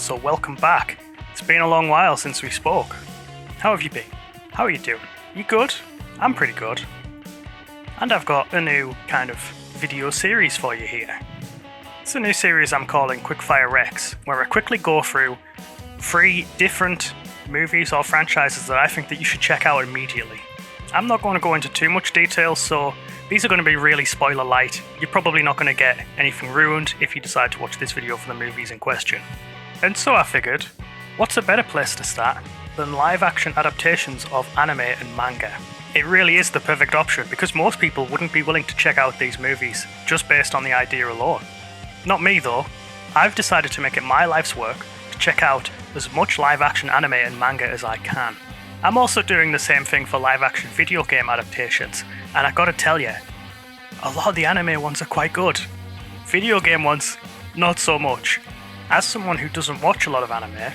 so welcome back. It's been a long while since we spoke. How have you been? How are you doing? You good? I'm pretty good. And I've got a new kind of video series for you here. It's a new series I'm calling Quickfire Rex, where I quickly go through 3 different movies or franchises that I think that you should check out immediately. I'm not going to go into too much detail, so these are going to be really spoiler light. You're probably not going to get anything ruined if you decide to watch this video for the movies in question. And so I figured, what's a better place to start than live action adaptations of anime and manga? It really is the perfect option because most people wouldn't be willing to check out these movies just based on the idea alone. Not me though. I've decided to make it my life's work to check out as much live action anime and manga as I can. I'm also doing the same thing for live action video game adaptations, and I gotta tell you, a lot of the anime ones are quite good. Video game ones, not so much. As someone who doesn't watch a lot of anime,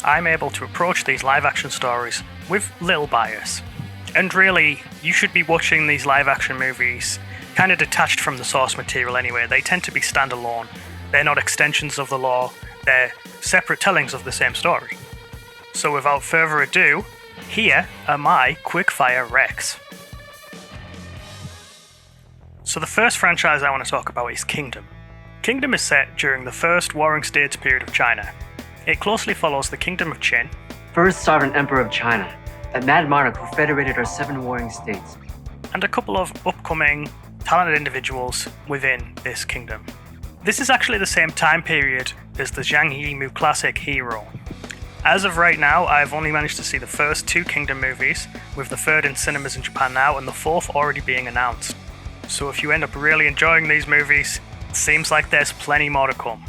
I'm able to approach these live action stories with little bias. And really, you should be watching these live action movies kind of detached from the source material anyway. They tend to be standalone. They're not extensions of the lore, they're separate tellings of the same story. So without further ado, here are my Quickfire Rex. So the first franchise I want to talk about is Kingdom. Kingdom is set during the first Warring States period of China. It closely follows the Kingdom of Qin, first sovereign emperor of China, a mad monarch who federated our 7 warring states, and a couple of upcoming talented individuals within this kingdom. This is actually the same time period as the Zhang Yimou classic Hero. As of right now, I've only managed to see the first 2 Kingdom movies, with the 3rd in cinemas in Japan now and the 4th already being announced. So if you end up really enjoying these movies, it seems like there's plenty more to come.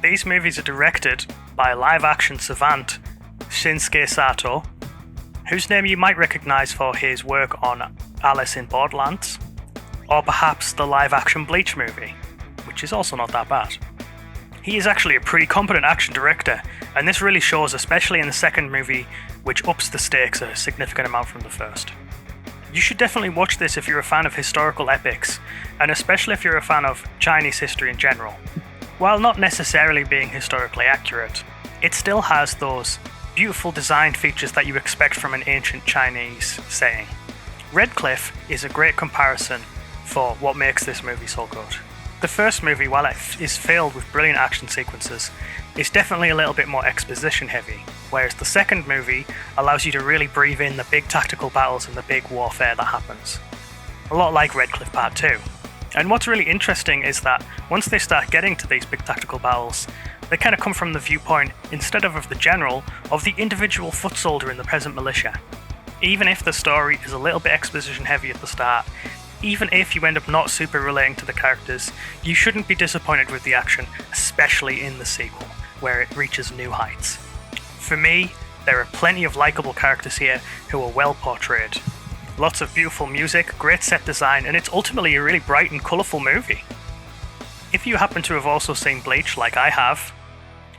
These movies are directed by live-action savant Shinsuke Sato, whose name you might recognise for his work on Alice in Borderlands, or perhaps the live-action Bleach movie, which is also not that bad. He is actually a pretty competent action director, and this really shows, especially in the second movie, which ups the stakes a significant amount from the first. You should definitely watch this if you're a fan of historical epics, and especially if you're a fan of Chinese history in general. While not necessarily being historically accurate, it still has those beautiful design features that you expect from an ancient Chinese setting. Red Cliff is a great comparison for what makes this movie so good. The first movie, while it is filled with brilliant action sequences, is definitely a little bit more exposition heavy, whereas the second movie allows you to really breathe in the big tactical battles and the big warfare that happens. A lot like Red Cliff Part 2. And what's really interesting is that once they start getting to these big tactical battles, they kind of come from the viewpoint, instead of the general, of the individual foot soldier in the peasant militia. Even if the story is a little bit exposition heavy at the start, even if you end up not super relating to the characters, you shouldn't be disappointed with the action, especially in the sequel, where it reaches new heights. For me, there are plenty of likeable characters here who are well portrayed. Lots of beautiful music, great set design, and it's ultimately a really bright and colourful movie. If you happen to have also seen Bleach, like I have,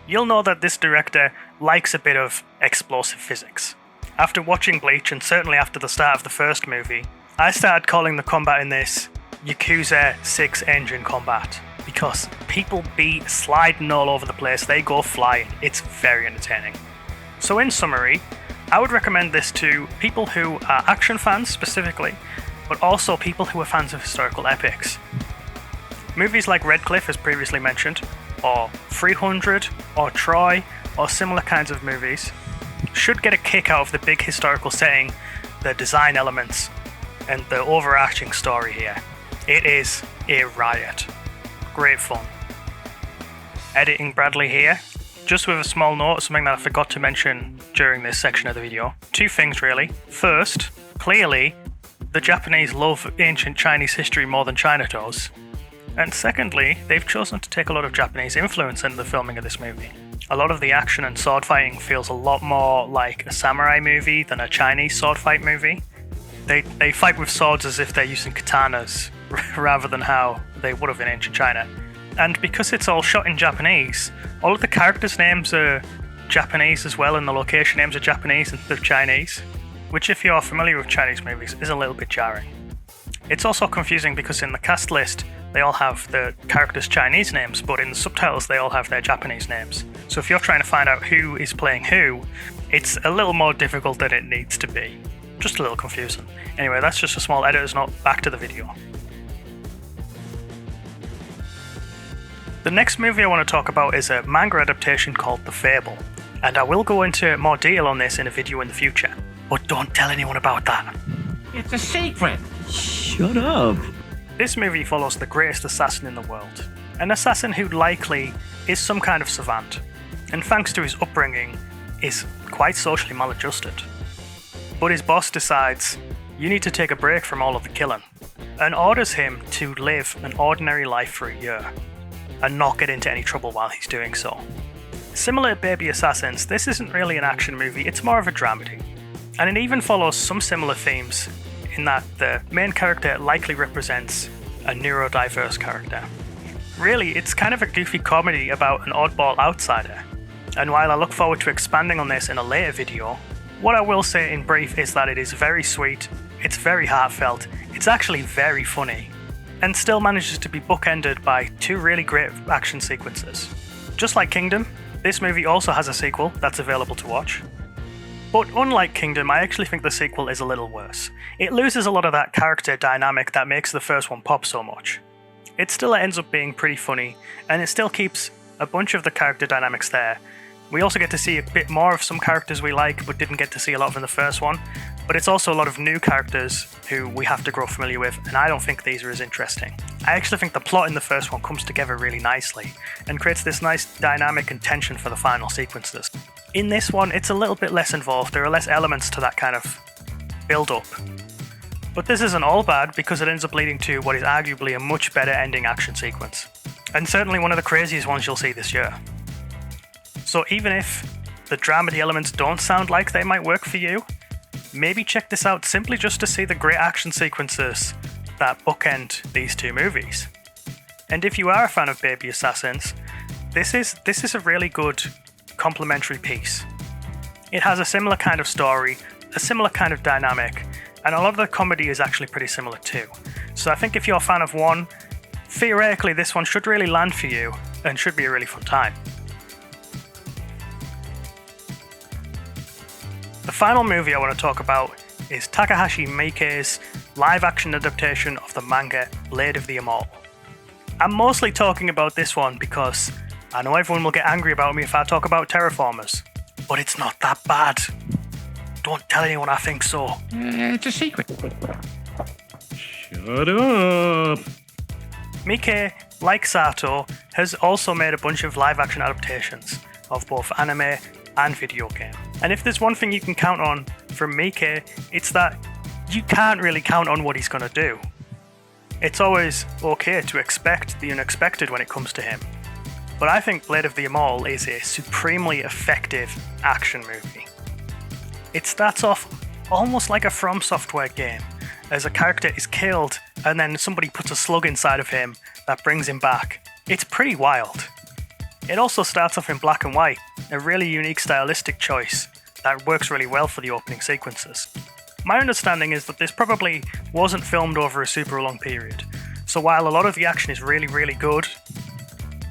you'll know that this director likes a bit of explosive physics. After watching Bleach, and certainly after the start of the first movie, I started calling the combat in this Yakuza 6 engine combat, because people be sliding all over the place, they go flying, it's very entertaining. So in summary, I would recommend this to people who are action fans specifically, but also people who are fans of historical epics. Movies like Red Cliff, as previously mentioned, or 300, or Troy, or similar kinds of movies, should get a kick out of the big historical setting, the design elements, and the overarching story here. It is a riot. Great fun. Editing Bradley here. Just with a small note, something that I forgot to mention during this section of the video. 2 things really. First, clearly, the Japanese love ancient Chinese history more than China does. And secondly, they've chosen to take a lot of Japanese influence into the filming of this movie. A lot of the action and sword fighting feels a lot more like a samurai movie than a Chinese sword fight movie. They fight with swords as if they're using katanas, rather than how they would have in ancient China. And because it's all shot in Japanese, all of the characters' names are Japanese as well, and the location names are Japanese instead of Chinese, which if you're familiar with Chinese movies is a little bit jarring. It's also confusing because in the cast list, they all have the characters' Chinese names, but in the subtitles, they all have their Japanese names. So if you're trying to find out who is playing who, it's a little more difficult than it needs to be. Just a little confusing. Anyway, that's just a small editor's note. Back to the video. The next movie I want to talk about is a manga adaptation called The Fable, and I will go into more detail on this in a video in the future, but don't tell anyone about that. It's a secret. Shut up. This movie follows the greatest assassin in the world, an assassin who likely is some kind of savant, and thanks to his upbringing, is quite socially maladjusted. But his boss decides, you need to take a break from all of the killing, and orders him to live an ordinary life for a year, and not get into any trouble while he's doing so. Similar to Baby Assassins, this isn't really an action movie, it's more of a dramedy. And it even follows some similar themes in that the main character likely represents a neurodiverse character. Really, it's kind of a goofy comedy about an oddball outsider. And while I look forward to expanding on this in a later video, what I will say in brief is that it is very sweet, it's very heartfelt, it's actually very funny, and still manages to be bookended by two really great action sequences. Just like Kingdom, this movie also has a sequel that's available to watch. But unlike Kingdom, I actually think the sequel is a little worse. It loses a lot of that character dynamic that makes the first one pop so much. It still ends up being pretty funny, and it still keeps a bunch of the character dynamics there. We also get to see a bit more of some characters we like, but didn't get to see a lot of in the first one. But it's also a lot of new characters who we have to grow familiar with, and I don't think these are as interesting. I actually think the plot in the first one comes together really nicely, and creates this nice dynamic and tension for the final sequences. In this one, it's a little bit less involved, there are less elements to that kind of build-up. But this isn't all bad, because it ends up leading to what is arguably a much better ending action sequence. And certainly one of the craziest ones you'll see this year. So even if the dramedy elements don't sound like they might work for you, maybe check this out simply just to see the great action sequences that bookend these two movies. And if you are a fan of Baby Assassins, this is a really good complementary piece. It has a similar kind of story, a similar kind of dynamic, and a lot of the comedy is actually pretty similar too. So I think if you're a fan of one, theoretically this one should really land for you and should be a really fun time. The final movie I want to talk about is Takahashi Miike's live-action adaptation of the manga Blade of the Immortal. I'm mostly talking about this one because I know everyone will get angry about me if I talk about Terraformers, but it's not that bad. Don't tell anyone I think so. It's a secret. Shut up. Miike, like Sato, has also made a bunch of live-action adaptations of both anime and video game. And if there's one thing you can count on from Miike, it's that you can't really count on what he's going to do. It's always okay to expect the unexpected when it comes to him. But I think Blade of the Immortal is a supremely effective action movie. It starts off almost like a From Software game, as a character is killed and then somebody puts a slug inside of him that brings him back. It's pretty wild. It also starts off in black and white, a really unique stylistic choice that works really well for the opening sequences. My understanding is that this probably wasn't filmed over a super long period, so while a lot of the action is really, really good,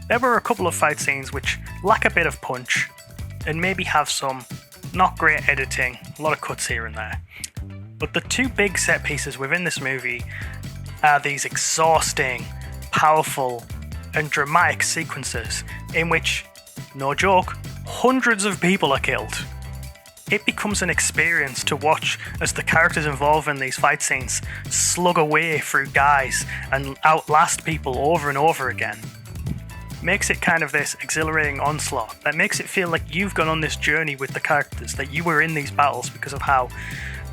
there were a couple of fight scenes which lack a bit of punch, and maybe have some not great editing, a lot of cuts here and there. But the two big set pieces within this movie are these exhausting, powerful, and dramatic sequences in which, no joke, hundreds of people are killed. It becomes an experience to watch as the characters involved in these fight scenes slug away through guys and outlast people over and over again. Makes it kind of this exhilarating onslaught that makes it feel like you've gone on this journey with the characters, that you were in these battles because of how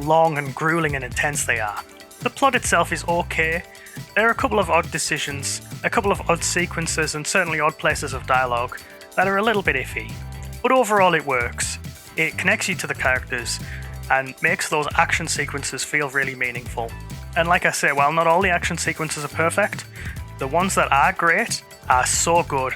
long and grueling and intense they are. The plot itself is okay. There are a couple of odd decisions, a couple of odd sequences, and certainly odd places of dialogue that are a little bit iffy. But overall it works. It connects you to the characters and makes those action sequences feel really meaningful. And like I say, while not all the action sequences are perfect, the ones that are great are so good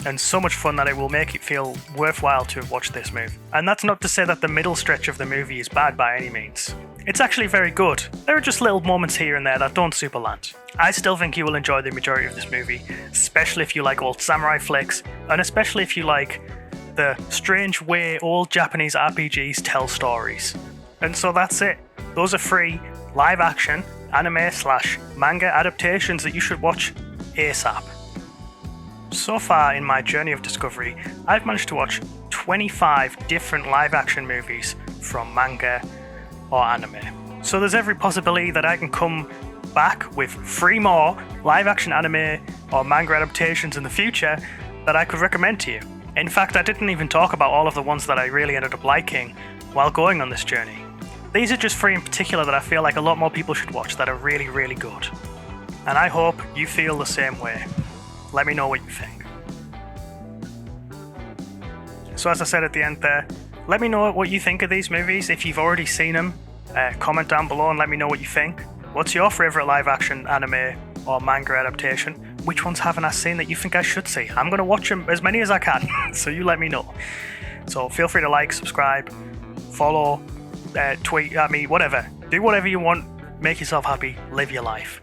and so much fun that it will make it feel worthwhile to have watched this movie. And that's not to say that the middle stretch of the movie is bad by any means. It's actually very good. There are just little moments here and there that don't super land. I still think you will enjoy the majority of this movie, especially if you like old samurai flicks, and especially if you like the strange way old Japanese RPGs tell stories. And so that's it. Those are 3 live action anime/manga adaptations that you should watch ASAP. So far in my journey of discovery, I've managed to watch 25 different live action movies from manga or anime. So there's every possibility that I can come back with 3 more live action anime or manga adaptations in the future that I could recommend to you. In fact, I didn't even talk about all of the ones that I really ended up liking while going on this journey. These are just 3 in particular that I feel like a lot more people should watch that are really, really good. And I hope you feel the same way. Let me know what you think. So as I said at the end there, let me know what you think of these movies. If you've already seen them, comment down below and let me know what you think. What's your favourite live action anime or manga adaptation? Which ones haven't I seen that you think I should see? I'm going to watch them as many as I can, so you let me know. So feel free to like, subscribe, follow, tweet at me, whatever. Do whatever you want, make yourself happy, live your life.